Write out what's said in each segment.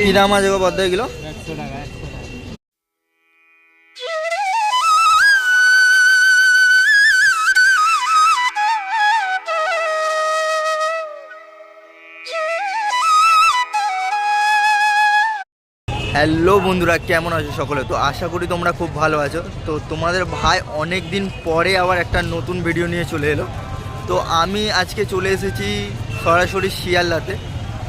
কি দাম আছে গো বদ্দা এগুলো? হ্যালো বন্ধুরা, কেমন আছো সকলে? তো আশা করি তোমরা খুব ভালো আছো। তো তোমাদের ভাই অনেক দিন পরে আবার একটা নতুন ভিডিও নিয়ে চলে এলো। তো আমি আজকে চলে এসেছি সরাসরি শিয়ালদাতে।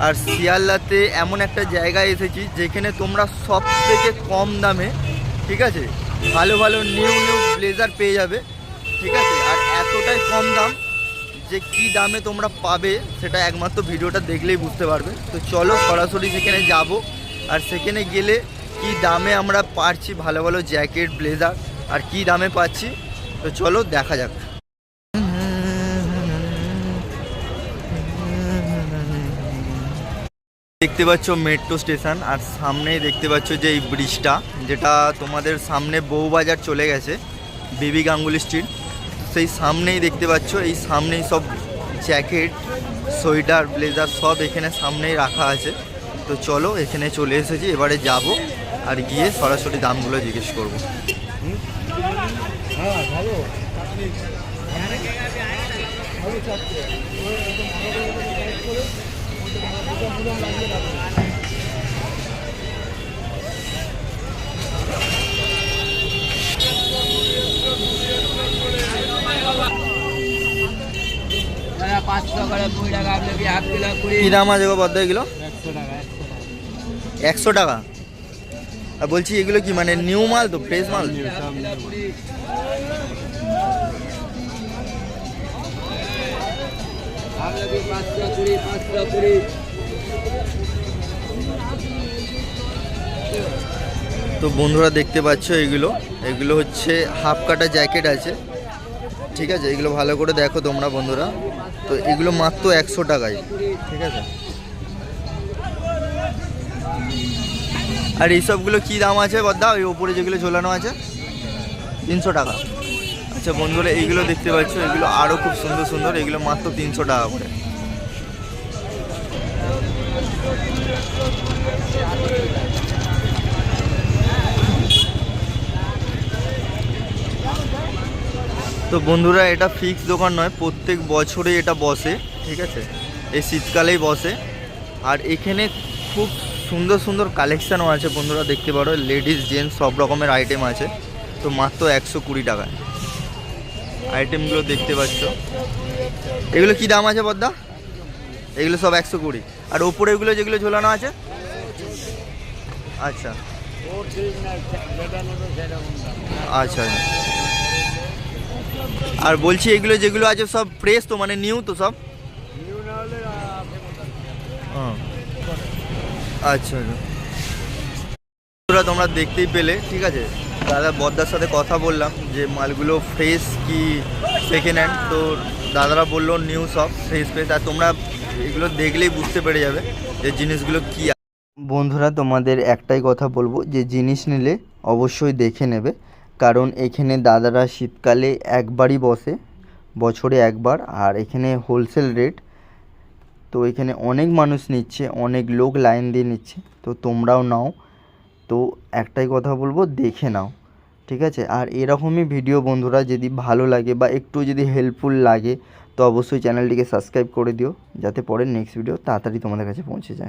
আর শিয়ালদাতে এমন একটা জায়গায় এসেছি যেখানে তোমরা সব থেকে কম দামে, ঠিক আছে, ভালো ভালো নিউ ব্লেজার পেয়ে যাবে, ঠিক আছে। আর এতটাই কম দাম যে কি দামে তোমরা পাবে সেটা একমাত্র ভিডিওটা দেখলেই বুঝতে পারবে। তো চলো সরাসরি সেখানে যাব, আর সেখানে গেলে কি দামে আমরা পাচ্ছি ভালো ভালো জ্যাকেট ব্লেজার আর কি দামে পাচ্ছি, তো চলো দেখা যাক। দেখতে পাচ্ছ মেট্রো স্টেশন, আর সামনেই দেখতে পাচ্ছ যে এই ব্রিজটা, যেটা তোমাদের সামনে বউবাজার চলে গেছে, বেবি গাঙ্গুলি স্ট্রিট, সেই সামনেই দেখতে পাচ্ছ। এই সামনেই সব জ্যাকেট সোয়েটার ব্লেজার সব এখানে সামনেই রাখা আছে। তো চলো এখানে চলে এসেছি, এবারে যাব আর গিয়ে সরাসরি দামগুলো জিজ্ঞেস করবো। কি দাম আছে গো বদ্দা এগুলো? 100 টাকা। আর বলছি এগুলো কি মানে নিউ মাল, তো ফ্রেশ মাল? তো বন্ধুরা দেখতে পাচ্ছ এগুলো হচ্ছে হাফ কাটা জ্যাকেট আছে, ঠিক আছে। এগুলো ভালো করে দেখো তোমরা বন্ধুরা। তো এগুলো মাত্র 100 টাকায়, ঠিক আছে। আর এইসবগুলো কি দাম আছে বদ্দা? ওই ওপরে যেগুলো ঝোলানো আছে 300 টাকা। আচ্ছা বন্ধুরা, এইগুলো দেখতে পাচ্ছ, এগুলো আরও খুব সুন্দর সুন্দর, এগুলো মাত্র 300 টাকা করে। তো বন্ধুরা, এটা ফিক্স দোকান নয়, প্রত্যেক বছরে এটা বসে, ঠিক আছে। এই শীতকালেই বসে। আর এখানে খুব সুন্দর সুন্দর কালেকশানও আছে বন্ধুরা, দেখতে পারো, লেডিস জেন্টস সব রকমের আইটেম আছে। তো মাত্র 120 টাকায় আইটেমগুলো দেখতে পাচ্ছ। এগুলো কি দাম আছে বদ্দা? এগুলো সব 120। আর ওপরে এগুলো যেগুলো ঝোলানো আছে? আচ্ছা আচ্ছা। আর বলছি এগুলো যেগুলো আছে সব ফ্রেশ তো, মানে নিউ তো সব? আচ্ছা তোমরা দেখতেই পেলে, ঠিক আছে। দাদা বদ্দার সাথে কথা বললাম যে মালগুলো ফ্রেশ কি সেকেন্ড হ্যান্ড, তো দাদারা বললো নিউ সব ফ্রেশ। আর তোমরা এগুলো দেখলেই বুঝতে পেরে যাবে যে জিনিসগুলো কি। বন্ধুরা তোমাদের একটাই কথা বলবো যে জিনিস নিলে অবশ্যই দেখে নেবে, কারণ এখানে দাদারা শীতকালে একবারই বসে, বছরে একবার। আর এখানে হোলসেল রেট, তো এখানে অনেক মানুষ নিচ্ছে, অনেক লোক লাইন দিয়ে নিচ্ছে, তো তোমরাও নাও। তো একটাই কথা বলবো, দেখে নাও, ঠিক আছে। আর এরকমই ভিডিও বন্ধুরা যদি ভালো লাগে বা একটু যদি হেল্পফুল লাগে, তো অবশ্যই চ্যানেলটিকে সাবস্ক্রাইব করে দিও, যাতে পরে নেক্সট ভিডিও তাড়াতাড়ি তোমাদের কাছে পৌঁছে যায়।